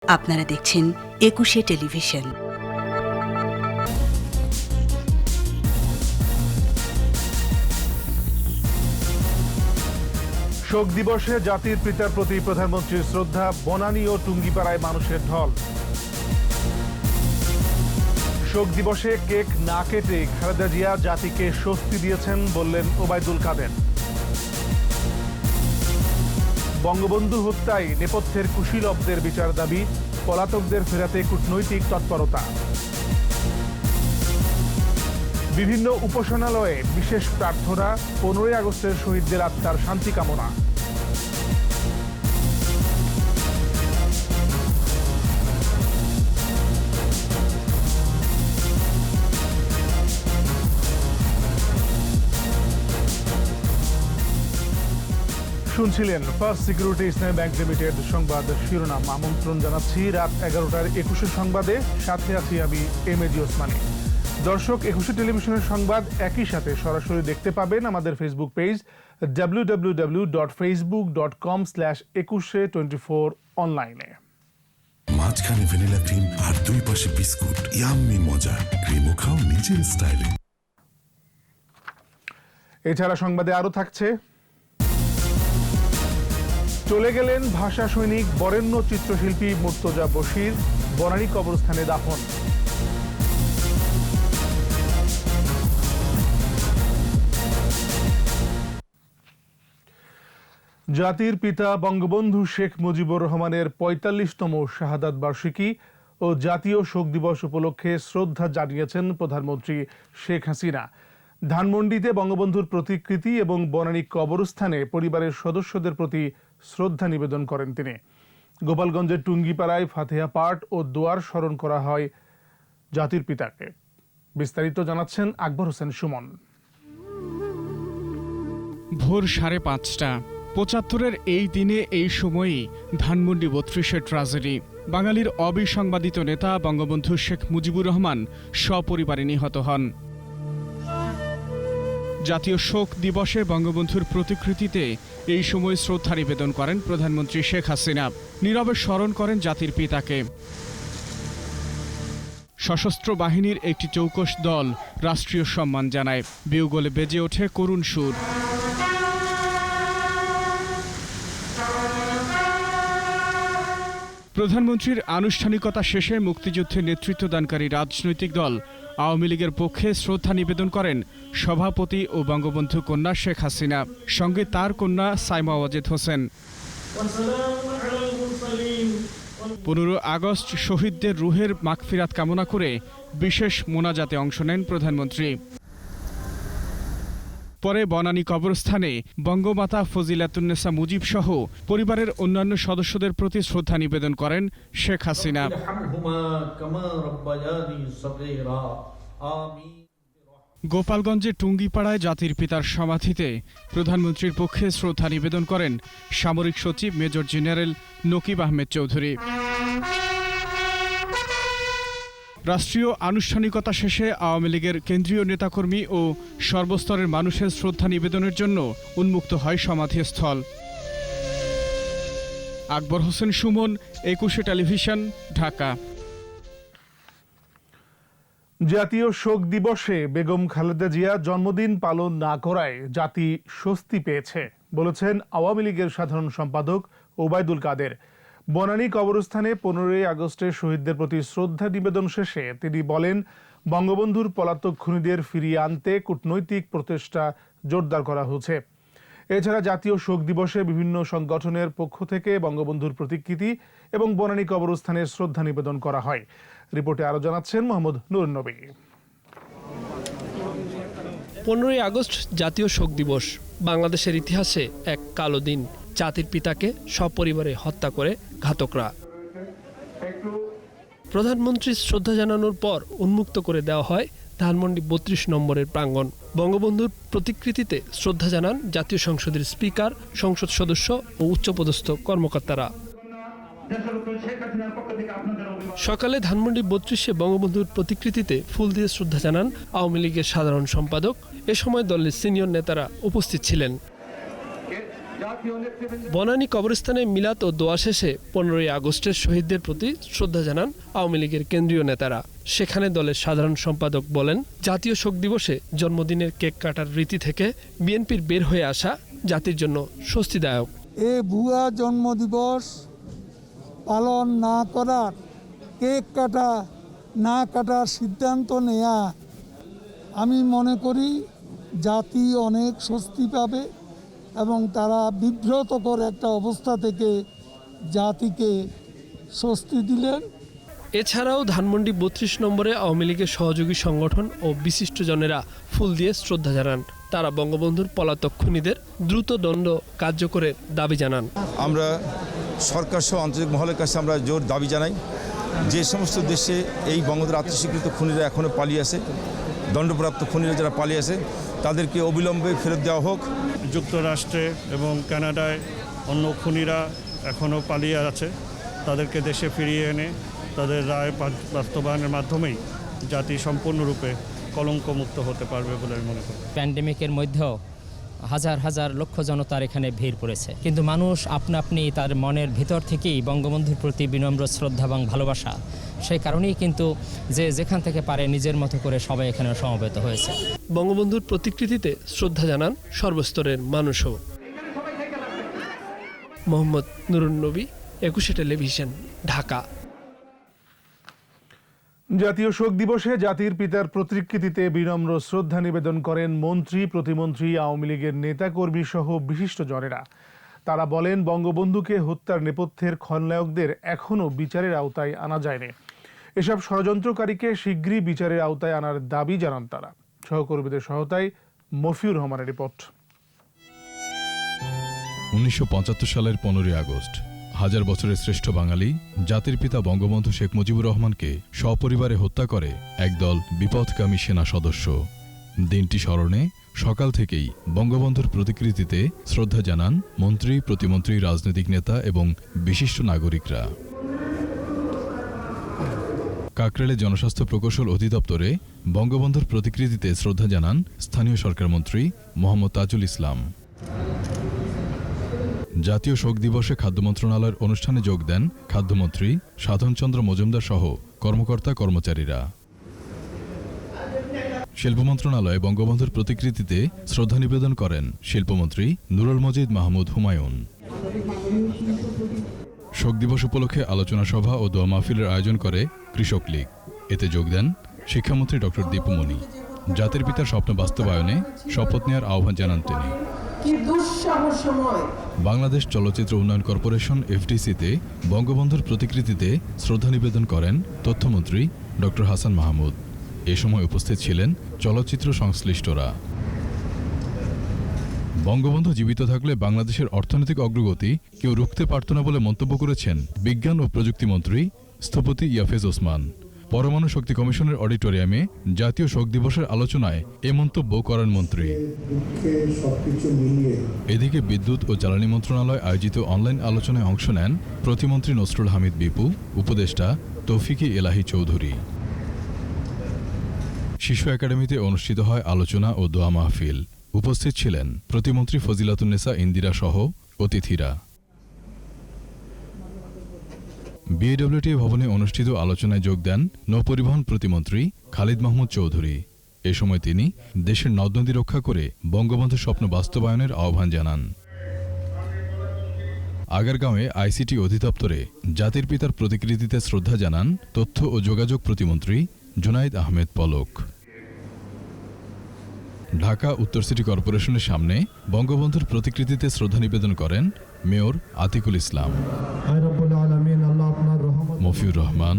আপনারা দেখছেন একুশে টেলিভিশন। শোক দিবসে জাতির পিতার প্রতি প্রধানমন্ত্রীর শ্রদ্ধা, বনানী ও টুঙ্গিপাড়ায় মানুষের ঢল। শোক দিবসে কেক না কেটে খালেদা জিয়া জাতিকে স্বস্তি দিয়েছেন বললেন ওবায়দুল কাদের। বঙ্গবন্ধু হত্যায় নেপথ্যের কুশীলবদের বিচার দাবি, পলাতকদের ফেরাতে কূটনৈতিক তৎপরতা। বিভিন্ন উপাসনালয়ে বিশেষ প্রার্থনা, 15 আগস্টের শহীদদের আত্মার শান্তি কামনা। শুনছিলেন ফার্স্ট সিকিউরিটি ইসলামী ব্যাংক লিমিটেড সংবাদ শিরোনাম। আমন্ত্রণ জানাচ্ছি রাত 11টার 21 সংবাদে, সাথে আছি আমি এমএজি ওসমানী। দর্শক, একুশে টেলিভিশনের সংবাদ একই সাথে সরাসরি দেখতে পাবেন আমাদের ফেসবুক পেজ www.facebook.com/2124 অনলাইনে। মাঝখানে ভ্যানিলা ক্রিম আর দুই পাশে বিস্কুট, ইয়াম্মি মজা। ক্রিমও খাও নিজের স্টাইলে। এছাড়া সংবাদে আরো থাকছে, চলে গেলেন ভাষা সৈনিক বরেণ্য চিত্রশিল্পী মুর্তজা বশির, বনানী কবরস্থানে দাফন। জাতির পিতা বঙ্গবন্ধু শেখ মুজিবুর রহমানের ৪৫তম শাহাদাত বার্ষিকী ও জাতীয় শোক দিবস উপলক্ষে শ্রদ্ধা জানিয়েছেন প্রধানমন্ত্রী শেখ হাসিনা। ধানমন্ডিতে বঙ্গবন্ধুর প্রতিকৃতি এবং বনানী কবরস্থানে পরিবারের সদস্যদের প্রতি শ্রদ্ধা নিবেদন করেন তিনি। গোপালগঞ্জের টুঙ্গিপাড়ায় ফাতিহা পাঠ ও দোয়ার স্মরণ করা হয় জাতির পিতাকে। বিস্তারিত জানাচ্ছেন আকবর হোসেন সুমন। ভোর 5:30। ৭৫-এর এই দিনে এই সময়েই ধানমন্ডি ৩২-এর ট্র্যাজেডি। বাঙালির অবিসংবাদিত নেতা বঙ্গবন্ধু শেখ মুজিবুর রহমান সপরিবারে নিহত হন। জাতীয় শোক দিবসে বঙ্গবন্ধুর প্রতিকৃতিতে এই সময় শ্রদ্ধা নিবেদন করেন প্রধানমন্ত্রী শেখ হাসিনা। নীরবে স্মরণ করেন জাতির পিতাকে। সশস্ত্র বাহিনীর একটি চৌকস দল রাষ্ট্রীয় সম্মান জানায়। বিউগলে বেজে ওঠে করুণ সুর। প্রধানমন্ত্রীর আনুষ্ঠানিকতা শেষে মুক্তিযুদ্ধে নেতৃত্বদানকারী রাজনৈতিক দল আওয়ামী লীগের পক্ষে শ্রদ্ধা নিবেদন করেন সভাপতি ও বঙ্গবন্ধু কন্যা শেখ হাসিনা, সঙ্গে তার কন্যা সাইমা ওয়াজেদ হোসেন। 15 আগস্ট শহীদদের রুহের মাগফিরাত কামনা করে বিশেষ মোনাজাতে অংশ নেন প্রধানমন্ত্রী। পরে বনানী কবরস্থানে বঙ্গমাতা ফজিলাতুন্নেসা মুজিব সহ পরিবারের অন্যান্য সদস্যদের প্রতি শ্রদ্ধা নিবেদন করেন শেখ হাসিনা। গোপালগঞ্জের টুঙ্গিপাড়ায় জাতির পিতার সমাধিতে প্রধানমন্ত্রীর পক্ষে শ্রদ্ধা নিবেদন করেন সামরিক সচিব মেজর জেনারেল নকিব আহমেদ চৌধুরী। রাষ্ট্রীয় আনুষ্ঠানিকতা শেষে আওয়ামী লীগের কেন্দ্রীয় নেতাকর্মী ও সর্বস্তরের মানুষের শ্রদ্ধা নিবেদনের জন্য উন্মুক্ত হয় সমাধিস্থল। আকবর হোসেন সুমন, একুশে টেলিভিশন, ঢাকা। জাতীয় শোক দিবসে বেগম খালেদা জিয়া জন্মদিন পালন না করায় জাতি স্বস্তি পেয়েছে বলেছেন আওয়ামী লীগের সাধারণ সম্পাদক ওবায়দুল কাদের। বনানী কবরস্থানে 15 আগস্টের শহীদদের প্রতি শ্রদ্ধা নিবেদন শেষে তিনি বলেন, বঙ্গবন্ধুর পলাতক খুনিদের ফিরিয়ে আনতে কূটনৈতিক প্রচেষ্টা জোরদার করা হচ্ছে। এছাড়া জাতীয় শোক দিবসে বিভিন্ন সংগঠনের পক্ষ থেকে বঙ্গবন্ধুর প্রতিকৃতি এবং বনানী কবরস্থানে শ্রদ্ধা নিবেদন করা হয়। রিপোর্টে আরো জানাচ্ছেন মোহাম্মদ নুরুন নবী। 15 আগস্ট জাতীয় শোক দিবস বাংলাদেশের ইতিহাসে এক কালো দিন। জাতির পিতাকে সপরিবারে হত্যা করে ঘাতকরা। প্রধানমন্ত্রী শ্রদ্ধা জানানোর পর উন্মুক্ত করে দেওয়া হয় ধানমন্ডি 32 নম্বরের প্রাঙ্গণ। বঙ্গবন্ধুর প্রতিকৃতিতে শ্রদ্ধা জানান জাতীয় সংসদের স্পিকার, সংসদ সদস্য ও উচ্চপদস্থ কর্মকর্তারা। সকালে ধানমন্ডি 32-এ বঙ্গবন্ধুর প্রতিকৃতিতে ফুল দিয়ে শ্রদ্ধা জানান আওয়ামী লীগের সাধারণ সম্পাদক। এ সময় দলের সিনিয়র নেতারা উপস্থিত ছিলেন। বনানী কবরস্থানে মিলাদ ও দোয়া শেষে 15ই আগস্টের শহীদদের প্রতি শ্রদ্ধা জানান আওয়ামী লীগের কেন্দ্রীয় নেতারা। সেখানে দলের সাধারণ সম্পাদক বলেন, জাতীয় শোক দিবসে জন্মদিনের কেক কাটার রীতি থেকে বিএনপির বের হয়ে আসা জাতির জন্য স্বস্তিদায়ক। এ ভুয়া জন্মদিবস পালন না করার, কেক না কাটার সিদ্ধান্ত নেয়া, আমি মনে করি জাতি অনেক স্বস্তি পাবে এবং তারা বিব্রতকর একটা অবস্থা থেকে জাতিকে স্বস্তি দিলেন। এছাড়াও ধানমন্ডি 32 নম্বরে আওয়ামী লীগের সহযোগী সংগঠন ও বিশিষ্টজনেরা ফুল দিয়ে শ্রদ্ধা জানান। তারা বঙ্গবন্ধুর পলাতক খুনিদের দ্রুত দণ্ড কার্যকরের দাবি জানান। আমরা সরকার সহ আন্তর্জাতিক মহলের কাছে আমরা জোর দাবি জানাই, যে সমস্ত দেশে এই বঙ্গবন্ধুর আত্মস্বীকৃত খুনিরা এখনও পালিয়ে আছে, দণ্ডপ্রাপ্ত খুনিরা যারা পালিয়ে আছে, তাদেরকে অবিলম্বে ফেরত দেওয়া হোক। যুক্তরাষ্ট্রে এবং কানাডায় অন্য খুনিরা এখনও পালিয়ে আছে, তাদেরকে দেশে ফিরিয়ে এনে তাদের রায় বাস্তবায়নের মাধ্যমেই জাতি সম্পূর্ণরূপে কলঙ্কমুক্ত হতে পারবে বলে আমি মনে করি। প্যান্ডেমিকের মধ্যেও হাজার হাজার লক্ষ জনতার এখানে ভিড় পড়েছে, কিন্তু মানুষ আপনি তার মনের ভিতর থেকেই বঙ্গবন্ধুর প্রতি বিনম্র শ্রদ্ধা এবং ভালোবাসা, সেই কারণেই কিন্তু যে যেখান থেকে পারে নিজের মতো করে সবাই এখানে সমবেত হয়েছে। বঙ্গবন্ধুর প্রতিকৃতিতে শ্রদ্ধা জানান সর্বস্তরের মানুষও। মোহাম্মদ নুরুন নবী, 21 টেলিভিশন, ঢাকা। জাতীয় শোক দিবসে জাতির পিতার প্রতিকৃতিতে বিনম্র শ্রদ্ধা নিবেদন করেন মন্ত্রী, প্রতিমন্ত্রী, আওয়ামী লীগের নেতাকর্মী সহ বিশিষ্টজনেরা। তারা বলেন, বঙ্গবন্ধুকে হত্যার নেপথ্যের খলনায়কদের এখনও বিচারের আওতায় আনা যায়নি। এসব ষড়যন্ত্রকারীকে শীঘ্রই বিচারের আওতায় আনার দাবি জানান তারা। সহকর্মীদের সহায়তায় মফিউর রহমানের রিপোর্ট। 1975 সালের 15ই আগস্ট হাজার বছরের শ্রেষ্ঠ বাঙালি জাতির পিতা বঙ্গবন্ধু শেখ মুজিবুর রহমানকে সপরিবারে হত্যা করে একদল বিপথগামী সেনা সদস্য। দিনটি স্মরণে সকাল থেকেই বঙ্গবন্ধুর প্রতিকৃতিতে শ্রদ্ধা জানান মন্ত্রী, প্রতিমন্ত্রী, রাজনৈতিক নেতা এবং বিশিষ্ট নাগরিকরা। কাকরাইলে জনস্বাস্থ্য প্রকৌশল অধিদপ্তরে বঙ্গবন্ধুর প্রতিকৃতিতে শ্রদ্ধা জানান স্থানীয় সরকার মন্ত্রী মোহাম্মদ তাজুল ইসলাম। জাতীয় শোক দিবসে খাদ্য মন্ত্রণালয়ের অনুষ্ঠানে যোগ দেন খাদ্যমন্ত্রী সাধনচন্দ্র মজুমদার সহ কর্মকর্তা কর্মচারীরা। শিল্প মন্ত্রণালয়ে বঙ্গবন্ধুর প্রতিকৃতিতে শ্রদ্ধা নিবেদন করেন শিল্পমন্ত্রী নুরুল মজিদ মাহমুদ হুমায়ুন। শোক দিবস উপলক্ষে আলোচনা সভা ও দোয়া মাহফিলের আয়োজন করে কৃষক লীগ। এতে যোগ দেন শিক্ষামন্ত্রী ডক্টর দীপুমণি। জাতির পিতার স্বপ্ন বাস্তবায়নে শপথ নেওয়ার আহ্বান জানান তিনি। বাংলাদেশ চলচ্চিত্র উন্নয়ন কর্পোরেশন এফডিসিতে বঙ্গবন্ধুর প্রতিকৃতিতে শ্রদ্ধা নিবেদন করেন তথ্যমন্ত্রী ডক্টর হাসান মাহমুদ। এ সময় উপস্থিত ছিলেন চলচ্চিত্র সংশ্লিষ্টরা। বঙ্গবন্ধু জীবিত থাকলে বাংলাদেশের অর্থনৈতিক অগ্রগতি কেউ রুখতে পারত না বলে মন্তব্য করেছেন বিজ্ঞান ও প্রযুক্তিমন্ত্রী স্থপতি ইয়াফেজ ওসমান। পরমাণু শক্তি কমিশনের অডিটোরিয়ামে জাতীয় শোক দিবসের আলোচনায় এ মন্তব্য করেন মন্ত্রী। এদিকে বিদ্যুৎ ও জ্বালানি মন্ত্রণালয় আয়োজিত অনলাইন আলোচনায় অংশ নেন প্রতিমন্ত্রী নসরুল হামিদ বিপু, উপদেষ্টা তৌফিকি এলাহি চৌধুরী। শিশু একাডেমিতে অনুষ্ঠিত হয় আলোচনা ও দোয়া মাহফিল। উপস্থিত ছিলেন প্রতিমন্ত্রী ফজিলাতুন্নেসা ইন্দিরা সহ অতিথিরা। বিএডব্লিউটি ভবনে অনুষ্ঠিত আলোচনায় যোগ দেন নৌপরিবহন প্রতিমন্ত্রী খালিদ মাহমুদ চৌধুরী। এ সময় তিনি দেশের নদ নদী রক্ষা করে বঙ্গবন্ধুর স্বপ্ন বাস্তবায়নের আহ্বান জানান। আগারগাঁওয়ে আইসিটি অধিদপ্তরে জাতির পিতার প্রতিকৃতিতে শ্রদ্ধা জানান তথ্য ও যোগাযোগ প্রতিমন্ত্রী জুনাইদ আহমেদ পলক। ঢাকা উত্তর সিটি কর্পোরেশনের সামনে বঙ্গবন্ধুর প্রতিকৃতিতে শ্রদ্ধা নিবেদন করেন মেয়র আতিকুল ইসলাম। মফিউর রহমান,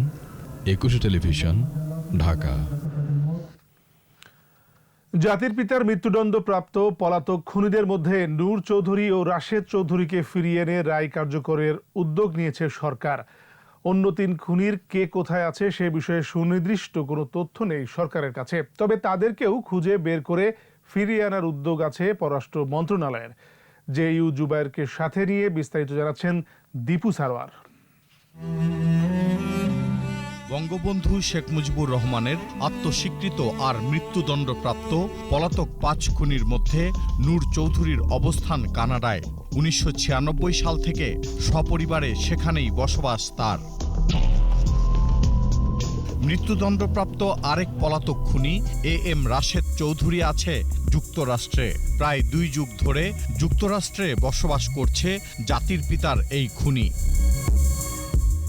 21 টেলিভিশন, ঢাকা। জাতির পিতার মৃত্যুদণ্ডপ্রাপ্ত পলাতক খুনিদের মধ্যে নূর চৌধুরী ও রাশেদ চৌধুরীকে ফিরিয়ে এনে রায় কার্যকরের উদ্যোগ নিয়েছে সরকার। অন্য 3 খুনির কে কোথায় আছে সে বিষয়ে সুনির্দিষ্ট কোনো তথ্য নেই সরকারের কাছে। তবে তাদেরকেও খুঁজে বের করে ফিরিয়ে আনার উদ্যোগ আছে পররাষ্ট্র মন্ত্রণালয়ের। জেইউ জুবায়েরকে সাথে নিয়ে বিস্তারিত জানাচ্ছেন দীপু সারওয়ার। বঙ্গবন্ধু শেখ মুজিবুর রহমানের আত্মস্বীকৃত আর মৃত্যুদণ্ডপ্রাপ্ত পলাতক 5 খুনির মধ্যে নূর চৌধুরীর অবস্থান কানাডায়। 1996 সাল থেকে সপরিবারে সেখানেই বসবাস তার। মৃত্যুদণ্ডপ্রাপ্ত আরেক পলাতক খুনি AM রাশেদ চৌধুরী আছে যুক্তরাষ্ট্রে। প্রায় 2 যুগ ধরে যুক্তরাষ্ট্রে বসবাস করছে জাতির পিতার এই খুনি।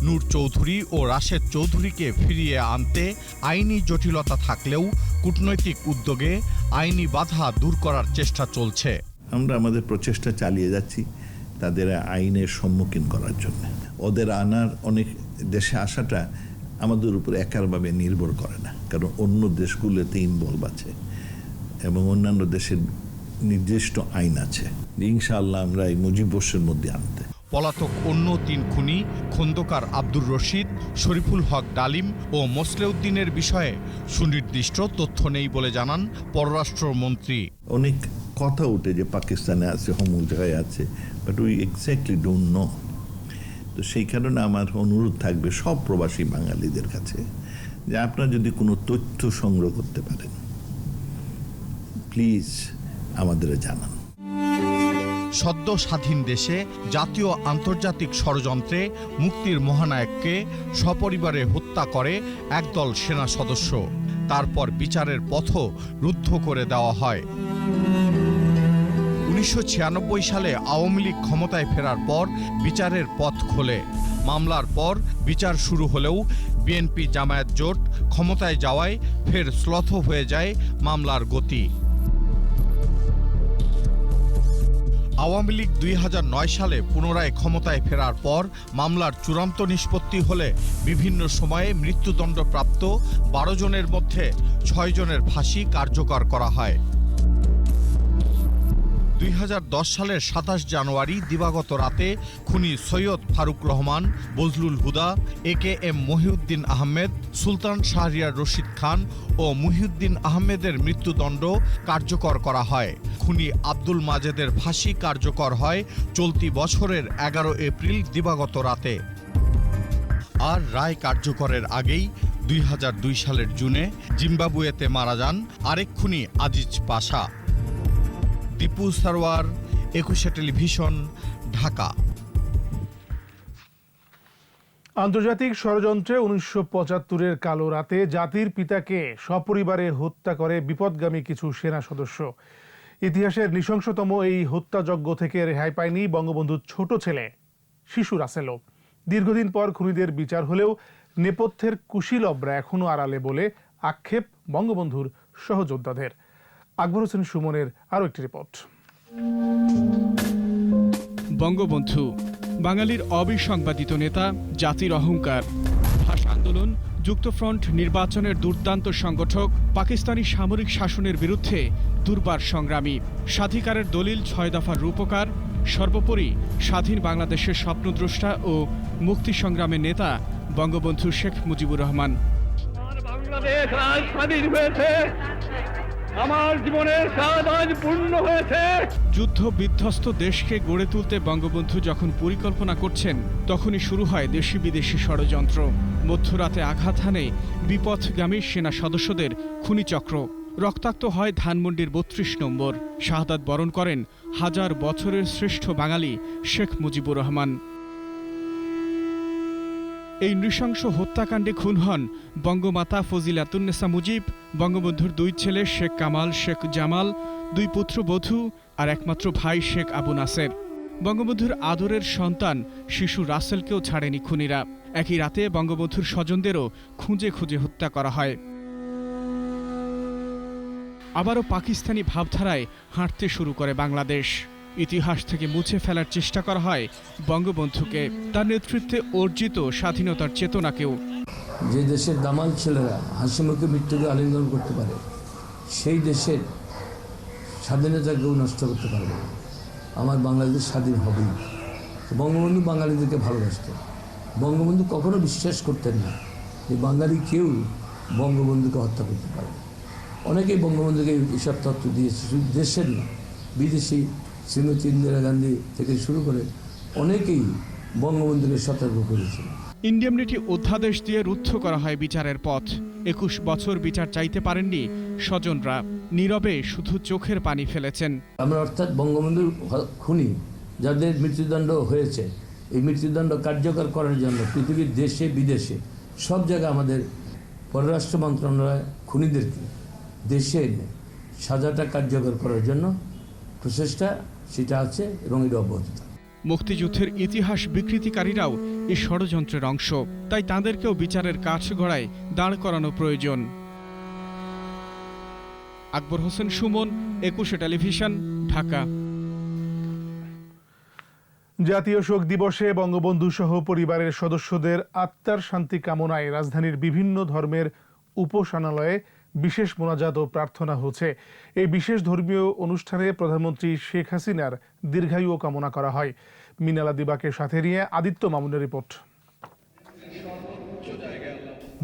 নূর চৌধুরী ও রাশেদ চৌধুরীকে ফিরিয়ে আনতে আইনি জটিলতা থাকলেও কূটনৈতিক উদ্যোগে আইনি বাধা দূর করার চেষ্টা চলছে। আমরা আমাদের প্রচেষ্টা চালিয়ে যাচ্ছি তাদের আইনের সম্মুখীন করার জন্য। ওদের আনার অনেক দেশে আসাটা আমাদের উপর একারভাবে নির্ভর করে না, কারণ অন্য দেশগুলোতে ইনভলভ আছে এবং অন্যান্য দেশের নির্দিষ্ট আইন আছে। ইনশাআল্লাহ আমরা এই মুজিববর্ষের মধ্যে আনতে। পলাতক অন্য 3 খুনি খন্দকার আব্দুর রশিদ, শরীফুল হক ডালিম ও মোসলেউদ্দিনের বিষয়ে সুনির্দিষ্ট তথ্য নেই বলে জানান পররাষ্ট্রমন্ত্রী। অনেক কথা উঠে যে পাকিস্তানে আছে, অমুক জায়গায় আছে, but we exactly don't know. তো সেই কারণে আমার অনুরোধ থাকবে সব প্রবাসী বাঙালিদের কাছে যে আপনারা যদি কোনো তথ্য সংগ্রহ করতে পারেন প্লিজ আমাদের জানান। সদ্য স্বাধীন দেশে জাতীয় আন্তর্জাতিক ষড়যন্ত্রে মুক্তির মহানায়ককে সপরিবারে হত্যা করে একদল সেনা সদস্য। তারপর বিচারের পথও রুদ্ধ করে দেওয়া হয়। 1996 সালে আওয়ামী লীগ ক্ষমতায় ফেরার পর বিচারের পথ খোলে। মামলার পর বিচার শুরু হলেও বিএনপি জামায়াত জোট ক্ষমতায় যাওয়ায় ফের শ্লথ হয়ে যায় মামলার গতি। আওয়ামী লীগ 2009 সালে পুনরায় ক্ষমতায় ফেরার পর মামলার চূড়ান্ত নিষ্পত্তি হলে বিভিন্ন সময়ে মৃত্যুদণ্ডপ্রাপ্ত 12 জনের মধ্যে 6 জনের ফাঁসি কার্যকর করা হয়। 2010 সালের 27 জানুয়ারি দিবাগত রাতে খুনি সৈয়দ ফারুক রহমান, বজলুল হুদা, AKM মহিউদ্দিন আহমেদ, সুলতান শাহরিয়ার রশিদ খান ও মুহিউদ্দিন আহমেদের মৃত্যুদণ্ড কার্যকর করা হয়। খুনি আব্দুল মাজেদের ফাঁসি কার্যকর হয় চলতি বছরের 11 এপ্রিল দিবাগত রাতে। আর রায় কার্যকরের আগেই 2002 সালের জুনে জিম্বাবুয়েতে মারা যান আরেক খুনি আজিজ পাশা। দীপু সারওয়ার, 21 টেলিভিশন, ঢাকা। আন্তর্জাতিক ষড়যন্ত্রে 1975-এর কালো রাতে জাতির পিতাকে সপরিবারে হত্যা করে বিপদগামী কিছু সেনা সদস্য। ইতিহাসের নৃশংসতম এই হত্যাযজ্ঞ থেকে রেহাই পায়নি বঙ্গবন্ধুর ছোট ছেলে শিশু রাসেলও। দীর্ঘদিন পর খুনিদের বিচার হলেও নেপথ্যের কুশীলবরা এখনো আড়ালে বলে আক্ষেপ বঙ্গবন্ধুর সহযোদ্ধাদের। আকবর হোসেন সুমনের আরও একটি রিপোর্ট। বঙ্গবন্ধু বাঙালির অবিসংবাদিত নেতা, জাতির অহংকার। ভাষা আন্দোলন, যুক্তফ্রন্ট, নির্বাচনের দুর্দান্ত সংগঠক, পাকিস্তানি সামরিক শাসনের বিরুদ্ধে দুর্বার সংগ্রামী, স্বাধিকারের দলিল 6 দফার রূপকার, সর্বোপরি স্বাধীন বাংলাদেশের স্বপ্নদ্রষ্টা ও মুক্তি সংগ্রামের নেতা বঙ্গবন্ধু শেখ মুজিবুর রহমান। বাংলাদেশ আজ স্বাধীন হয়েছে, আমার জীবনের স্বাদ আজ পূর্ণ হয়েছে। যুদ্ধ বিধ্বস্ত দেশকে গড়ে তুলতে বঙ্গবন্ধু যখন পরিকল্পনা করছেন, তখনই শুরু হয় দেশি বিদেশি ষড়যন্ত্র। মধ্যরাতে আঘাত হানে বিপথগামী সেনা সদস্যদের খুনিচক্র। রক্তাক্ত হয় ধানমন্ডির 32 নম্বর। শাহাদাত বরণ করেন হাজার বছরের শ্রেষ্ঠ বাঙালি শেখ মুজিবুর রহমান। এই নৃশংস হত্যাকাণ্ডে খুন হন বঙ্গমাতা ফজিলাতুন্নেসা মুজিব, বঙ্গবন্ধুর 2 ছেলে শেখ কামাল, শেখ জামাল, 2 পুত্রবধূ আর একমাত্র ভাই শেখ আবু নাসের। বঙ্গবন্ধুর আদরের সন্তান শিশু রাসেলকেও ছাড়েনি খুনিরা। একই রাতে বঙ্গবন্ধুর স্বজনদেরও খুঁজে খুঁজে হত্যা করা হয়। আবারও পাকিস্তানি ভাবধারায় হাঁটতে শুরু করে বাংলাদেশ। ইতিহাস থেকে মুছে ফেলার চেষ্টা করা হয় বঙ্গবন্ধুকে, তার নেতৃত্বে অর্জিত স্বাধীনতার চেতনাকেও। যে দেশের দামাল ছেলেরা হাসিমুখে মৃত্যুকে আলিঙ্গন করতে পারে, সেই দেশের স্বাধীনতাকেও নষ্ট করতে পারবে। আমার বাংলাদেশ স্বাধীন হবেই। বঙ্গবন্ধু বাঙালিদেরকে ভালোবাসতেন। বঙ্গবন্ধু কখনো বিশ্বাস করতেন না যে বাঙালি কেউ বঙ্গবন্ধুকে হত্যা করতে পারে। অনেকেই বঙ্গবন্ধুকে এসব তথ্য দিয়েছে, শুধু দেশের না, বিদেশি শ্রীমতী ইন্দিরা গান্ধী থেকে শুরু করে অনেকেই বঙ্গবন্ধুকে সতর্ক করেছিল। ইন্ডেমনিটি অধ্যাদেশ দিয়ে রুদ্ধ করা হয় বিচারের পথ। 21 বছর বিচার চাইতে পারেননি স্বজনরা, নীরবে শুধু চোখের পানি ফেলেছেন। আমরা অর্থাৎ বঙ্গবন্ধুর খুনি যাদের মৃত্যুদণ্ড হয়েছে, এই মৃত্যুদণ্ড কার্যকর করার জন্য পৃথিবীর দেশে বিদেশে সব জায়গায় আমাদের পররাষ্ট্র মন্ত্রণালয় খুনিদেরকে দেশে এনে সাজাটা কার্যকর করার জন্য প্রচেষ্টা সেটা আছে এবং এটা অব্যাহত থাকবে। মুক্তিযুদ্ধের ইতিহাস বিকৃতিকারীরাও এই ষড়যন্ত্রের অংশ, তাই তাঁদেরকেও বিচারের কাঠগড়ায় দাঁড় করানো প্রয়োজন। আকবর হোসেন সুমন, 21 টেলিভিশন, ঢাকা। জাতীয় শোক দিবসে বঙ্গবন্ধু সহ পরিবারের সদস্যদের আত্মার শান্তি কামনায় রাজধানীর বিভিন্ন ধর্মের উপাসনালয়ে বিশেষ মোনাজাত ও প্রার্থনা হচ্ছে। এই বিশেষ ধর্মীয় অনুষ্ঠানে প্রধানমন্ত্রী শেখ হাসিনার দীর্ঘায়ু কামনা করা হয়। মিনালা দিবাকে সাথে নিয়ে আদিত্য মামুনের রিপোর্ট।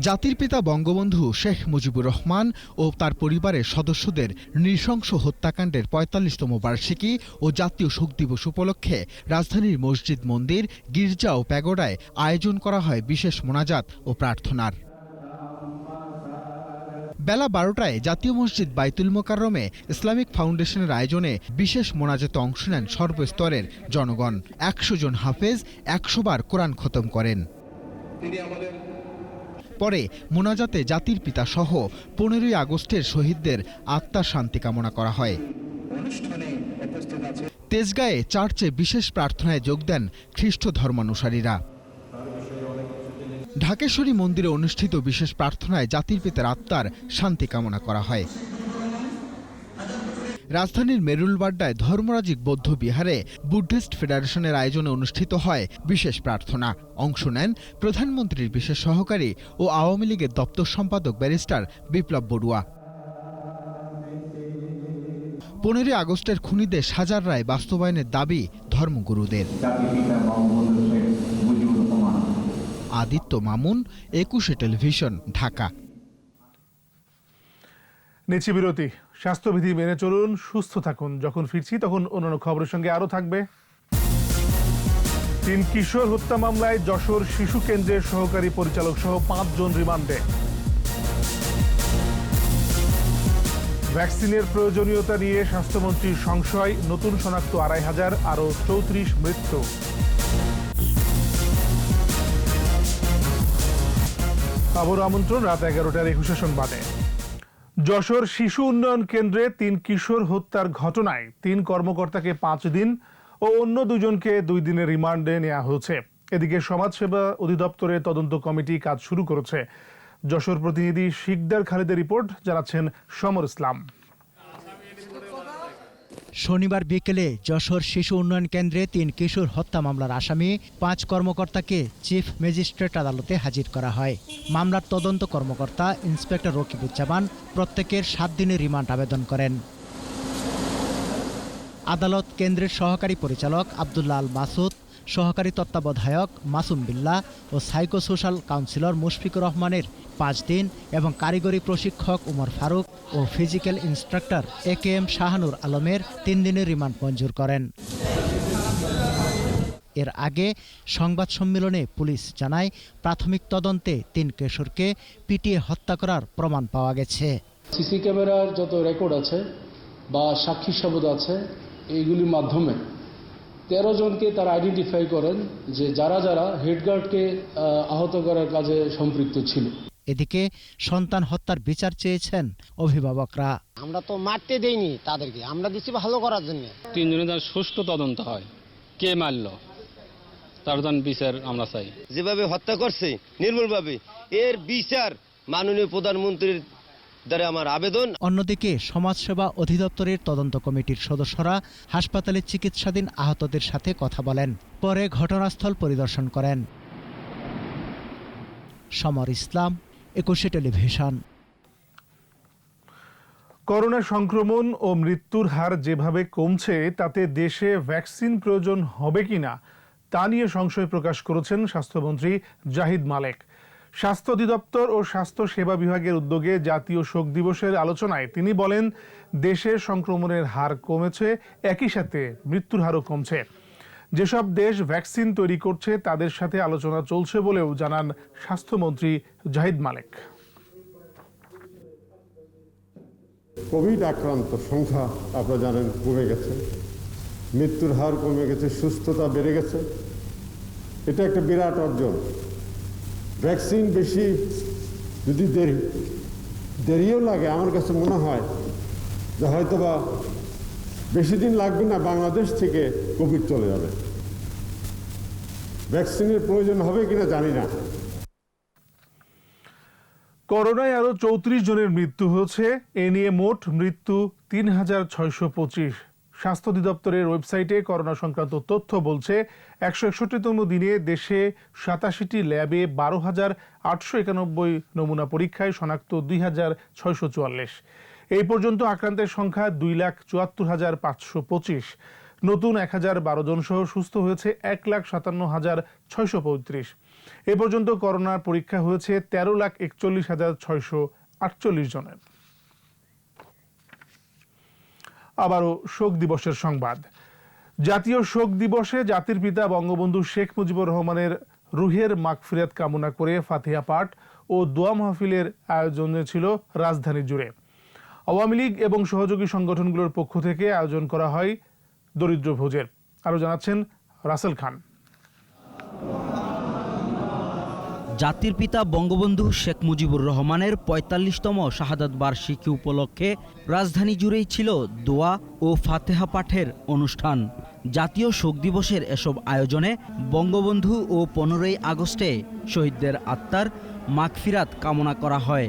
জাতির পিতা বঙ্গবন্ধু শেখ মুজিবুর রহমান ও তার পরিবারের সদস্যদের নৃশংস হত্যাকাণ্ডের ৪৫তম বার্ষিকী ও জাতীয় শোক দিবস উপলক্ষে রাজধানীর মসজিদ, মন্দির, গির্জা ও প্যাগোডায় আয়োজন করা হয় বিশেষ মোনাজাত ও প্রার্থনার। বেলা ১২টায় জাতীয় মসজিদ বাইতুল মোকাররমে ইসলামিক ফাউন্ডেশনের আয়োজনে বিশেষ মোনাজাতে অংশ নেন সর্বস্তরের জনগণ। ১০০ জন হাফেজ ১০০ বার কোরআন খতম করেন। পরে মোনাজাতে জাতির পিতা সহ ১৫ই আগস্টের শহীদদের আত্মার শান্তি কামনা করা হয়। তেজগাঁয়ে চার্চে বিশেষ প্রার্থনায় যোগ দেন খ্রিস্ট ধর্মানুসারীরা। ঢাকেশ্বরী মন্দিরে অনুষ্ঠিত বিশেষ প্রার্থনায় জাতির পিতার আত্মার শান্তি কামনা করা হয়। রাজধানীর মেরুলবাড্ডায় ধর্মরাজিক বৌদ্ধ বিহারে বুদ্ধিস্ট ফেডারেশনের আয়োজনে অনুষ্ঠিত হয় বিশেষ প্রার্থনা। অংশ নেন প্রধানমন্ত্রীর বিশেষ সহকারী ও আওয়ামী লীগের দপ্তর সম্পাদক ব্যারিস্টার বিপ্লব বড়ুয়া। ১৫ই আগস্টের খুনিদের সাজার রায় বাস্তবায়নের দাবি ধর্মগুরুদের। আদিত্য মামুন, 21 টেলিভিশন, ঢাকা। নিচ্ছি বিরতি। স্বাস্থ্যবিধি মেনে চলুন, সুস্থ থাকুন। যখন ফিরছি তখন অন্যান্য খবরের সঙ্গে আরও থাকবে। 3 কিশোর হত্যা মামলায় যশোর শিশু কেন্দ্রের সহকারী পরিচালক সহ 5 জন রিমান্ডে। ভ্যাকসিনের প্রয়োজনীয়তা নিয়ে স্বাস্থ্যমন্ত্রীর সংশয়, নতুন শনাক্ত ২৫০০, আরও ৩৪ মৃত্যু। খবর আমন্ত্রণ রাত 11টার 21 সংবাদে। যশোর শিশু উন্নয়ন কেন্দ্রে 3 কিশোর হত্যার ঘটনায় 3 কর্মকর্তাকে 5 দিন ও অন্য 2 জনকে 2 দিনের রিমান্ডে নেওয়া হয়েছে। এদিকে সমাজসেবা অধিদপ্তরের তদন্ত কমিটি কাজ শুরু করেছে। যশোর প্রতিনিধি শিকদার খালেদের রিপোর্ট, জানাচ্ছেন সমর ইসলাম। শনিবার বিকেলে যশোর শিশু উন্নয়ন কেন্দ্রে 3 কিশোর হত্যা মামলার আসামি 5 কর্মকর্তাকে চিফ ম্যাজিস্ট্রেট আদালতে হাজির করা হয়। মামলার তদন্ত কর্মকর্তা ইন্সপেক্টর রকিবুজ্জামান প্রত্যেকের 7 দিনের রিমান্ড আবেদন করেন। আদালত কেন্দ্রের সহকারী পরিচালক আব্দুল্লাহ আল মাসুদ, সহকারী তত্ত্বাবধায়ক মাসুম বিল্লাহ ও সাইকোসোশ্যাল কাউন্সিলর মুশফিকুর রহমানের 5 দিন এবং কারিগরি প্রশিক্ষক উমর ফারুক ও ফিজিক্যাল ইন্সট্রাক্টর AKM শাহানুর আলমের 3 দিনের রিমান্ড মঞ্জুর করেন। এর আগে সংবাদ সম্মেলনে পুলিশ জানায়, প্রাথমিক তদন্তে 3 কিশোরকে পিটিয়ে হত্যা করার প্রমাণ পাওয়া গেছে। সিসি ক্যামেরার যত রেকর্ড আছে বা সাক্ষী সাবুদ আছে, এইগুলির মাধ্যমে 13 জনকে তারা আইডেন্টিফাই করেন যে যারা যারা হেডগার্ডকে আহত করার কাজে সম্পৃক্ত ছিল। এদিকে সন্তান হত্যার বিচার চেয়েছেন অভিভাবকরা। আমরা তো মারতে দেইনি তাদেরকে, আমরা দিচ্ছি ভালো করার জন্য। 3 জনের তার সুষ্ঠু তদন্ত হয়, কে মারল তার জন্য বিচার আমরা চাই। যেভাবে হত্যা করছে নির্মূলভাবে, এর বিচার মাননীয় প্রধানমন্ত্রীর দ্বারা আমার আবেদন। অন্যদিকে সমাজসেবা অধিদপ্তরের তদন্ত কমিটির সদস্যরা হাসপাতালে চিকিৎসাধীন আহতদের সাথে কথা বলেন, পরে ঘটনাস্থল পরিদর্শন করেন। সমর ইসলাম, 21 টেলিভিশন। করোনা সংক্রমণ ও মৃত্যুর হার যেভাবে কমছে তাতে দেশে ভ্যাকসিন প্রয়োজন হবে কিনা তা নিয়ে সংশয় প্রকাশ করেছেন স্বাস্থ্যমন্ত্রী জাহিদ মালেক। স্বাস্থ্য অধিদপ্তর ও স্বাস্থ্য সেবা বিভাগের উদ্যোগে জাতীয় শোক দিবসের আলোচনায় তিনি বলেন, দেশে সংক্রমণের হার কমেছে, একই সাথে মৃত্যুর হারও কমছে। যেসব দেশ ভ্যাকসিন তৈরি করছে তাদের সাথে আলোচনা চলছে বলেও জানান স্বাস্থ্যমন্ত্রী জাহিদ মালেক। কোভিড আক্রান্ত সংখ্যা আপনারা জানেন কমে গেছে, মৃত্যুর হার কমে গেছে, সুস্থতা বেড়ে গেছে। এটা একটা বিরাট অর্জন। ভ্যাকসিন বেশি যদি দেরিও লাগে, আমার কাছে মনে হয় যে হয়তোবা বেশি দিন লাগবে না, বাংলাদেশ থেকে কোভিড চলে যাবে। ভ্যাকসিনের প্রয়োজন হবে কিনা জানি না। করোনায় আরো 34 জনের মৃত্যু হয়েছে। এ নিয়ে মোট মৃত্যু 3625। স্বাস্থ্য অধিদপ্তরের ওয়েবসাইটে করোনা সংক্রান্ত তথ্য বলছে 161তম দিনে দেশে 87টি ল্যাবে 12,891 নমুনা পরীক্ষায় শনাক্ত 2,644। এই পর্যন্ত আক্রান্তের সংখ্যা 2,74,525। নতুন 1,012 জন সহ সুস্থ হয়েছে 1,57,635। এ পর্যন্ত করোনার পরীক্ষা হয়েছে 13,41,648 জনের। আবারও শোক দিবসের সংবাদ। জাতীয় শোক দিবসে জাতির পিতা বঙ্গবন্ধু শেখ মুজিবুর রহমানের রুহের মাগফিরাত কামনা করে ফাতিহা পাঠ ও দোয়া মাহফিলের আয়োজন ছিল রাজধানী জুড়ে। আওয়ামী লীগ এবং সহযোগী সংগঠনগুলোর পক্ষ থেকে আয়োজন করা হয় দরিদ্র ভোজের। আরো জানাচ্ছেন রাসেল খান। জাতির পিতা বঙ্গবন্ধু শেখ মুজিবুর রহমানের ৪৫তম শাহাদাত বার্ষিকী উপলক্ষে রাজধানী জুড়েই ছিল দোয়া ও ফাতেহা পাঠের অনুষ্ঠান। জাতীয় শোক দিবসের এসব আয়োজনে বঙ্গবন্ধু ও ১৫ই আগস্টে শহীদদের আত্মার মাগফিরাত কামনা করা হয়।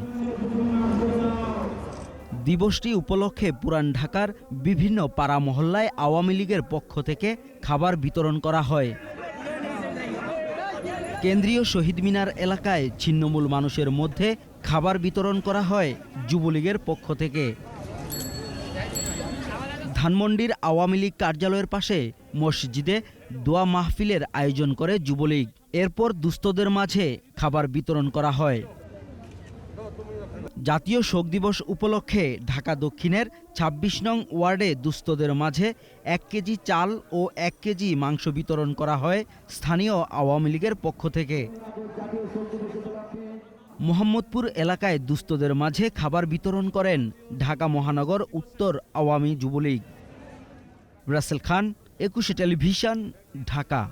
দিবসটি উপলক্ষে পুরান ঢাকার বিভিন্ন পাড়া মহল্লায় আওয়ামী লীগের পক্ষ থেকে খাবার বিতরণ করা হয়। কেন্দ্রীয় শহীদ মিনার এলাকায় ছিন্নমূল মানুষের মধ্যে খাবার বিতরণ করা হয় যুবলীগের পক্ষ থেকে। ধানমন্ডির আওয়ামী লীগ কার্যালয়ের পাশে মসজিদে দোয়া মাহফিলের আয়োজন করে যুবলীগ। এরপর দুস্থদের মাঝে খাবার বিতরণ করা হয়। জাতীয় শোক দিবস উপলক্ষে ঢাকা দক্ষিণের ২৬ নং ওয়ার্ডে দুস্থদের মাঝে ১ কেজি চাল ও ১ কেজি মাংস বিতরণ করা হয় স্থানীয় আওয়ামী লীগের পক্ষ থেকে। মোহাম্মদপুর এলাকায় দুস্থদের মাঝে খাবার বিতরণ করেন ঢাকা মহানগর উত্তর আওয়ামী যুবলীগ। রাসেল খান, ২১ টেলিভিশন, ঢাকা।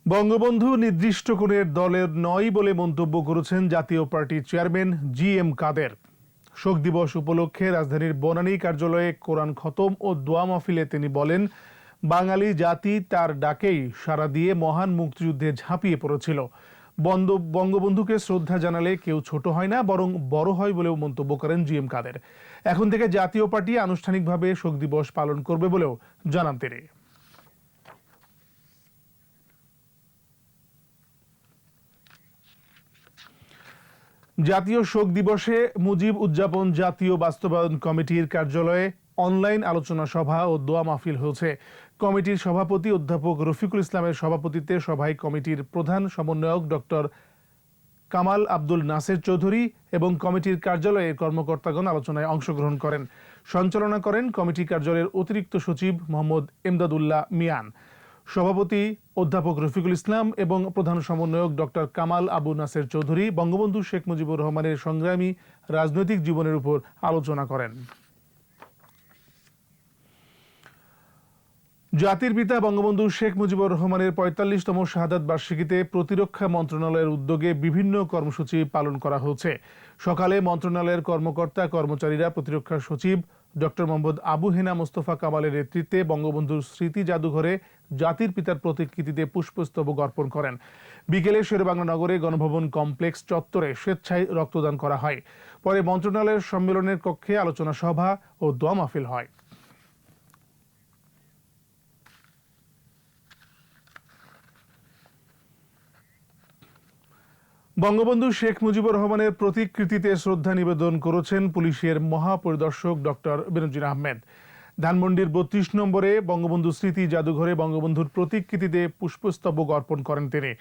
বঙ্গবন্ধু নির্দিষ্ট কোণের দলের নয় বলে মন্তব্য করেছেন জাতীয় পার্টির চেয়ারম্যান GM কাদের। শোক দিবস উপলক্ষে রাজধানীর বনানী কার্যালয়ে কোরআন খতম ও দোয়া মাহফিলে তিনি বলেন, বাঙালি জাতি তার ডাকেই সাড়া দিয়ে মহান মুক্তিযুদ্ধে ঝাঁপিয়ে পড়েছিল। বঙ্গবন্ধুকে শ্রদ্ধা জানালে কেউ ছোট হয় না, বরং বড় হয় বলেও মন্তব্য করেন GM কাদের। এখন থেকে জাতীয় পার্টি আনুষ্ঠানিকভাবে শোক দিবস পালন করবে বলেও জানান তিনি। জাতীয় শোক দিবসে মুজিব উদযাপন জাতীয় বাস্তবায়ন কমিটির কার্যালয়ে অনলাইন আলোচনা সভা ও দোয়া মাহফিল হয়েছে। কমিটির সভাপতি অধ্যাপক রফিকুল ইসলামের সভাপতিত্বে সভায় কমিটির প্রধান সমন্বয়ক ডক্টর কামাল আব্দুল নাসের চৌধুরী এবং কমিটির কার্যালয়ের কর্মকর্তাগণ আলোচনায় অংশগ্রহণ করেন। সঞ্চালনা করেন কমিটি কার্যালয়ের অতিরিক্ত সচিব মোহাম্মদ এমদাদুল্লাহ মিয়ান। সভাপতি অধ্যাপক রফিকুল ইসলাম এবং প্রধান সমন্বয়ক ডক্টর কামাল আবু নাসের চৌধুরী বঙ্গবন্ধু শেখ মুজিবুর রহমানের সংগ্রামী রাজনৈতিক জীবনের উপর আলোচনা করেন। জাতির পিতা বঙ্গবন্ধু শেখ মুজিবুর রহমানের ৪৫তম শাহাদাত বার্ষিকীতে প্রতিরক্ষা মন্ত্রণালয়ের উদ্যোগে বিভিন্ন কর্মসূচি পালন করা হয়েছে। সকালে মন্ত্রণালয়ের কর্মকর্তা কর্মচারীরা প্রতিরক্ষা সচিব ডক্টর মোহাম্মদ আবু হেনা মোস্তফা কামালের নেতৃত্বে বঙ্গবন্ধুর স্মৃতি জাদুঘরে জাতির পিতার প্রতিকৃতিতে পুষ্পস্তবক অর্পণ করেন। বিকেলে শেরেবাংলা নগরে গণভবন কমপ্লেক্স চত্বরে স্বেচ্ছায় রক্তদান করা হয়। পরে মন্ত্রণালয়ের সম্মেলনের কক্ষে আলোচনা সভা ও দোয়া মাহফিল হয়। বঙ্গবন্ধু শেখ মুজিবুর রহমানের প্রতিকৃতিতে শ্রদ্ধা নিবেদন করেছেন পুলিশের মহাপরিদর্শক ডক্টর বেনজির আহমেদ। ধানমন্ডির ৩২ নম্বরে বঙ্গবন্ধু স্মৃতি জাদুঘরে বঙ্গবন্ধুর প্রতিকৃতিতে পুষ্পস্তবক অর্পণ করেন তিনি।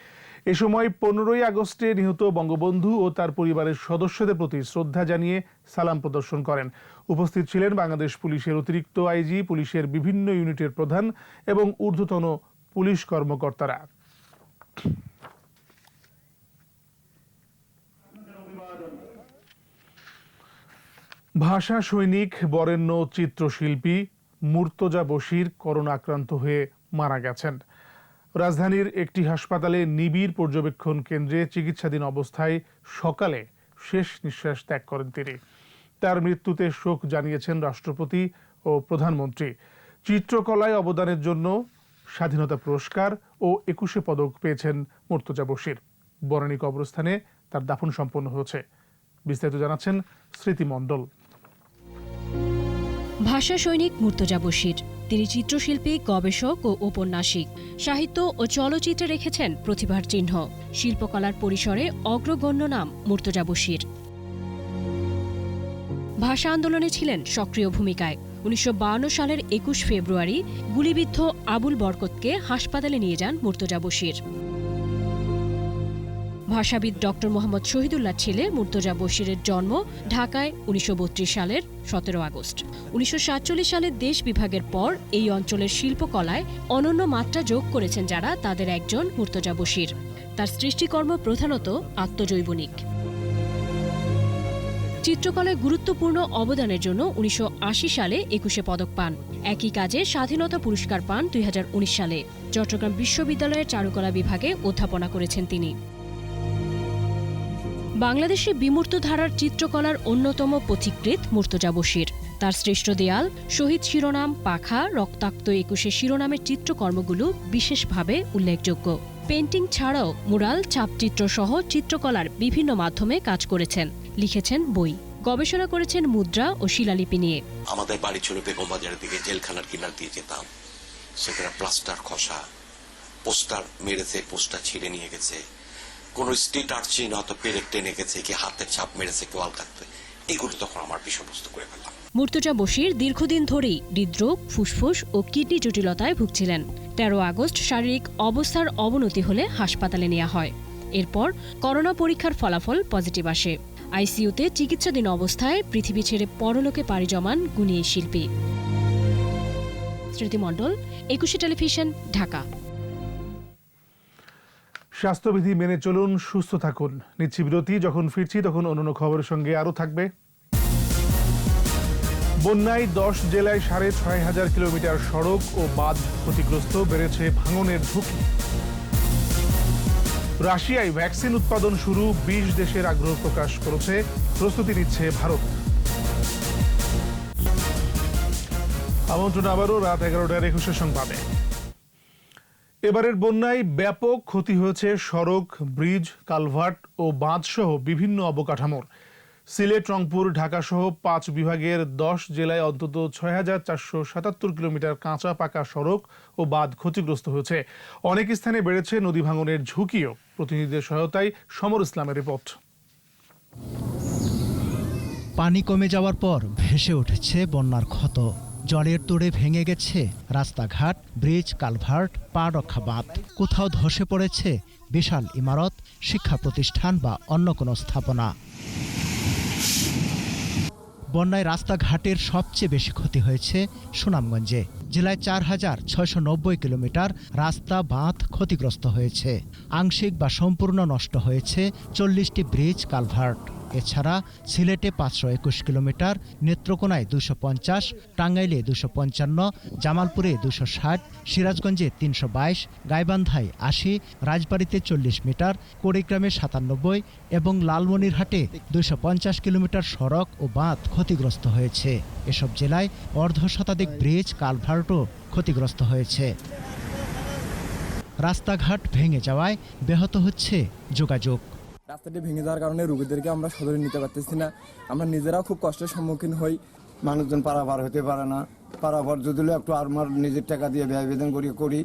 এ সময় ১৫ই আগস্টে নিহত বঙ্গবন্ধু ও তার পরিবারের সদস্যদের প্রতি শ্রদ্ধা জানিয়ে সালাম প্রদর্শন করেন। উপস্থিত ছিলেন বাংলাদেশ পুলিশের অতিরিক্ত আইজি, পুলিশের বিভিন্ন ইউনিটের প্রধান এবং ঊর্ধ্বতন পুলিশ কর্মকর্তারা। ভাষা সৈনিক, বরেণ্য চিত্রশিল্পী, মুর্তজা বশির করোনা আক্রান্ত হয়ে মারা গেছেন। রাজধানীর একটি হাসপাতালে নিবিড় পর্যবেক্ষণ কেন্দ্রে চিকিৎসাধীন অবস্থায় সকালে শেষ নিঃশ্বাস ত্যাগ করেন তিনি। তার মৃত্যুতে শোক জানিয়েছেন রাষ্ট্রপতি ও প্রধানমন্ত্রী। চিত্রকলায় অবদানের জন্য স্বাধীনতা পুরস্কার ও 21 পদক পেয়েছেন মুর্তজা বশির। বনানী কবরস্থানে তার দাফন সম্পন্ন হয়েছে। বিস্তারিত জানাচ্ছেন স্মৃতি মণ্ডল। ভাষা সৈনিক মুর্তজা বশির। তিনি চিত্রশিল্পী, গবেষক ও ঔপন্যাসিক। সাহিত্য ও চলচ্চিত্রে রেখেছেন প্রতিভার চিহ্ন। শিল্পকলার পরিসরে অগ্রগণ্য নাম মুর্তজা বশির। ভাষা আন্দোলনে ছিলেন সক্রিয় ভূমিকায়। 1952 সালের 21 ফেব্রুয়ারি গুলিবিদ্ধ আবুল বরকতকে হাসপাতালে নিয়ে যান মুর্তজা বশির। ভাষাবিদ ডক্টর মোহাম্মদ শহীদুল্লাহ ছেলে মুর্তজা বশিরের জন্ম ঢাকায় 1932 সালের 17 আগস্ট। 1947 সালে দেশ বিভাগের পর এই অঞ্চলের শিল্পকলায় অনন্য মাত্রা যোগ করেছেন যারা, তাদের একজন মুর্তজা বশির। তার সৃষ্টিকর্ম প্রধানত আত্মজৈবনিক। চিত্রকলায় গুরুত্বপূর্ণ অবদানের জন্য 1980 সালে 21 পদক পান। একই কাজে স্বাধীনতা পুরস্কার পান 2019 সালে। চট্টগ্রাম বিশ্ববিদ্যালয়ের চারুকলা বিভাগে অধ্যাপনা করেছেন তিনি। বাংলাদেশে বিমূর্ত ধারার চিত্রকলার অন্যতম পথিকৃৎ মুর্তজা বশির। তার শ্রেষ্ঠ দেয়াল, শহীদ শিরোনাম, পাখা, রক্তাক্ত 21 শিরোনামের চিত্রকর্মগুলো বিশেষভাবে উল্লেখযোগ্য। পেন্টিং ছাড়াও মুরাল, ছাপচিত্র সহ চিত্রকলার বিভিন্ন মাধ্যমে কাজ করেছেন, লিখেছেন বই, গবেষণা করেছেন মুদ্রা ও শিলালিপি নিয়ে। আমাদের বাড়ি ছিল বেগম বাজারের দিকে, জেলখানার কিনার দিয়ে যেতাম। সেখানে প্লাস্টার খসা, পোস্টার মেরেছে, পোস্টার ছিঁড়ে নিয়ে গেছে, কোন স্ট্রিট আর্ট চিহ্ন হয়তো পেরেক টেনে গেছে, কি হাতের ছাপ মেরেছে কেউ আলকাতে, এগুলো তখন আমার বিষয়বস্তু করে ফেললাম। মুর্তজা বশির দীর্ঘদিন ধরেই হৃদরোগ, ফুসফুস ও কিডনি জটিলতায় ভুগছিলেন। 13 আগস্ট শারীরিক অবস্থার অবনতি হলে হাসপাতালে নেওয়া হয়। এরপর করোনা পরীক্ষার ফলাফল পজিটিভ আসে। আইসিইউতে চিকিৎসাধীন অবস্থায় পৃথিবী ছেড়ে পরলোকে পাড়ি জমান গুণী এই শিল্পী। স্মৃতি মণ্ডল, 21 টেলিভিশন, ঢাকা। স্বাস্থ্যবিধি মেনে চলুন, সুস্থ থাকুন। নিচ্ছি বিরতি। যখন ফিরছি তখন অন্যান্য খবরের সঙ্গে আরও থাকবে। বন্যায় 10 জেলায় 6500 কিলোমিটার সড়ক ও বাঁধ ক্ষতিগ্রস্ত, বেড়েছে ভাঙনের ঝুঁকি। রাশিয়ায় ভ্যাকসিন উৎপাদন শুরু, 20 দেশের আগ্রহ প্রকাশ করেছে, প্রস্তুতি নিচ্ছে ভারত। আমন্ত্রণ আবারও রাত 11টার 21 সংবাদে। এবারের বন্যায় ব্যাপক ক্ষতি হয়েছে সড়ক, ব্রিজ, কালভার্ট ও বাঁধ সহ বিভিন্ন অবকাঠামোর। সিলেট, রংপুর, ঢাকা সহ 5 বিভাগের 10 জেলায় অন্তত 6477 কিলোমিটার কাঁচা পাকা সড়ক ও বাঁধ ক্ষতিগ্রস্ত হয়েছে। অনেক স্থানে বেড়েছে নদী ভাঙনের ঝুঁকিও। প্রতিনিধিদের সহায়তায় সমর ইসলামের রিপোর্ট। পানি কমে যাওয়ার পর ভেসে উঠেছে বন্যার ক্ষত। জলের তোড়ে ভেঙে গেছে রাস্তাঘাট, ব্রিজ, কালভার্ট, পা রক্ষা বাঁধ। কোথাও ধসে পড়েছে বিশাল ইমারত, শিক্ষা প্রতিষ্ঠান বা অন্য কোনো স্থাপনা। বন্যায় রাস্তাঘাটের সবচেয়ে বেশি ক্ষতি হয়েছে সুনামগঞ্জে। জেলায় 4690 কিলোমিটার রাস্তা, বাঁধ ক্ষতিগ্রস্ত হয়েছে। আংশিক বা সম্পূর্ণ নষ্ট হয়েছে 40টি ব্রিজ, কালভার্ট। এছাড়া সিলেটে 521 কিলোমিটার, নেত্রকোনায় 250, টাঙ্গাইলে 255, জামালপুরে 260, সিরাজগঞ্জে 322, গাইবান্ধায় 80, রাজবাড়ীতে 40 মিটার, কুড়িগ্রামে 97 এবং লালমনিরহাটে 250 কিলোমিটার সড়ক ও বাঁধ ক্ষতিগ্রস্ত হয়েছে। এসব জেলায় অর্ধশতাধিক ব্রিজ, কালভার্টও ক্ষতিগ্রস্ত হয়েছে। রাস্তাঘাট ভেঙে যাওয়ায় ব্যাহত হচ্ছে যোগাযোগ। রাস্তাটি ভেঙে যাওয়ার কারণে রোগীদেরকে আমরা সদরে নিতে পারতেছি না। আমরা নিজেরাও খুব কষ্টের সম্মুখীন হই। মানুষজন পারাপার হতে পারে না। পারাপার যদি একটু আমার নিজের টাকা দিয়ে ব্যয় বেতন করি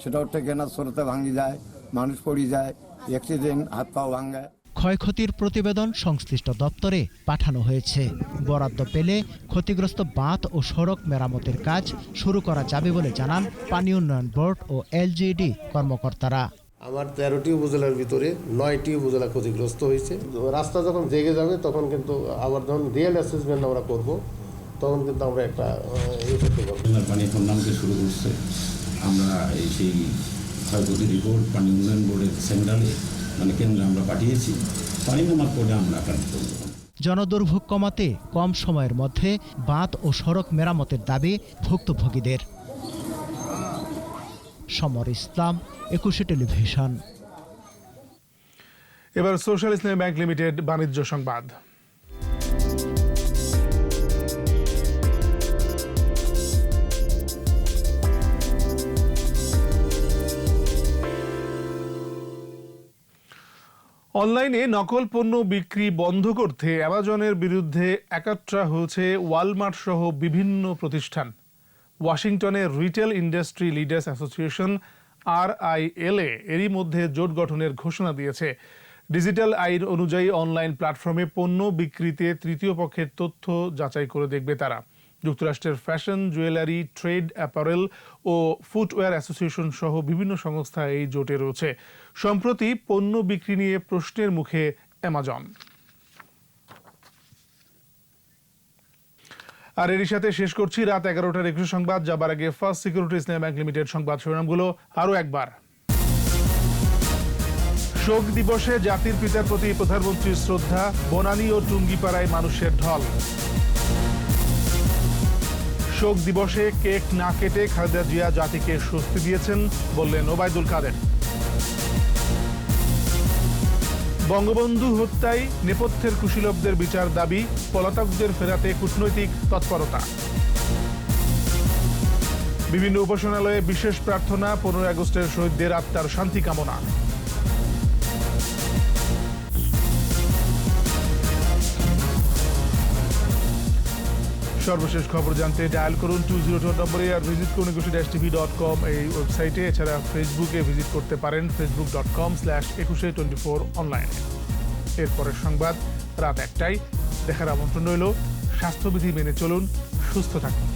সেটাও টেকে না, স্রোতে ভাঙি যায়, মানুষ পড়ে যায়, অ্যাক্সিডেন্ট, হাত পাও ভাঙায়। ক্ষয়ক্ষতির প্রতিবেদন সংশ্লিষ্ট দপ্তরে পাঠানো হয়েছে। বরাদ্দ পেলে ক্ষতিগ্রস্ত বাঁধ ও সড়ক মেরামতের কাজ শুরু করা যাবে বলে জানান পানি উন্নয়ন বোর্ড ও এলজিইডি কর্মকর্তারা। আমার 13টি উপজেলার ভিতরে 9টি উপজেলা ক্ষতিগ্রস্ত হয়েছে। রাস্তা যখন জেগে যাবে তখন কিন্তু আবার যখন রিয়েল অ্যাসেসমেন্ট আমরা করব তখন কিন্তু আমরা একটা পানি এখন নামতে শুরু করছে। আমরা সেই ক্ষয়ক্ষতি রিপোর্ট পানি উন্নয়ন বোর্ডের সেন্ট্রালে কেন্দ্রে আমরা পাঠিয়েছি। পানি নামার পরে আমরা কাজ করব। জনদুর্ভোগ কমাতে কম সময়ের মধ্যে বাঁধ ও সড়ক মেরামতের দাবি ভুক্তভোগীদের। সমর ইসলাম, 21 টেলিভিশন। এবার সোশ্যাল ইসলামী ব্যাংক লিমিটেড বাণিজ্য সংবাদ। অনলাইনে নকল পণ্য বিক্রি বন্ধ করতে অ্যামাজনের বিরুদ্ধে একাট্রা হয়েছে ওয়ালমার্ট সহ বিভিন্ন প্রতিষ্ঠান। ওয়াশিংটনে retail industry leaders association RILA এরই মধ্যে জোট গঠনের ঘোষণা দিয়েছে। ডিজিটাল আইন অনুযায়ী অনলাইন প্ল্যাটফর্মে পণ্য বিক্রিতে তৃতীয় পক্ষের তথ্য যাচাই করে দেখবে তারা। যুক্তরাষ্ট্রের ফ্যাশন, জুয়েলারি, ট্রেড, অ্যাপারেল ও ফুটওয়্যার অ্যাসোসিয়েশন সহ বিভিন্ন সংস্থা এই জোটে রয়েছে। সম্প্রতি পণ্য বিক্রি নিয়ে প্রশ্নের মুখে অ্যামাজন। আর এরই সাথে শেষ করছি রাত 11টার 21 সংবাদ। যাবার আগে ফার্স্ট সিকিউরিটি ইসলামী ব্যাংক লিমিটেড সংবাদ শিরোনামগুলো আরও একবার। শোক দিবসে জাতির পিতার প্রতি প্রধানমন্ত্রীর শ্রদ্ধা, বনানী ও টুঙ্গিপাড়ায় মানুষের ঢল। শোক দিবসে কেক না কেটে খালেদা জিয়া জাতিকে স্বস্তি দিয়েছেন, বললেন ওবায়দুল কাদের। বঙ্গবন্ধু হত্যায় নেপথ্যের কুশীলবদের বিচার দাবি, পলাতকদের ফেরাতে কূটনৈতিক তৎপরতা। বিভিন্ন উপাসনালয়ে বিশেষ প্রার্থনা, 15 আগস্টের শহীদদের আত্মার শান্তি কামনা। সর্বশেষ খবর জানতে ডায়াল করুন 202 নম্বরে, আর ভিজিট করুন 21-tv.com এই ওয়েবসাইটে। এছাড়া ফেসবুকে ভিজিট করতে পারেন facebook.com/2124 অনলাইনে। এরপরের সংবাদ রাত 1টায় দেখার আমন্ত্রণ রইল। স্বাস্থ্যবিধি মেনে চলুন, সুস্থ থাকুন।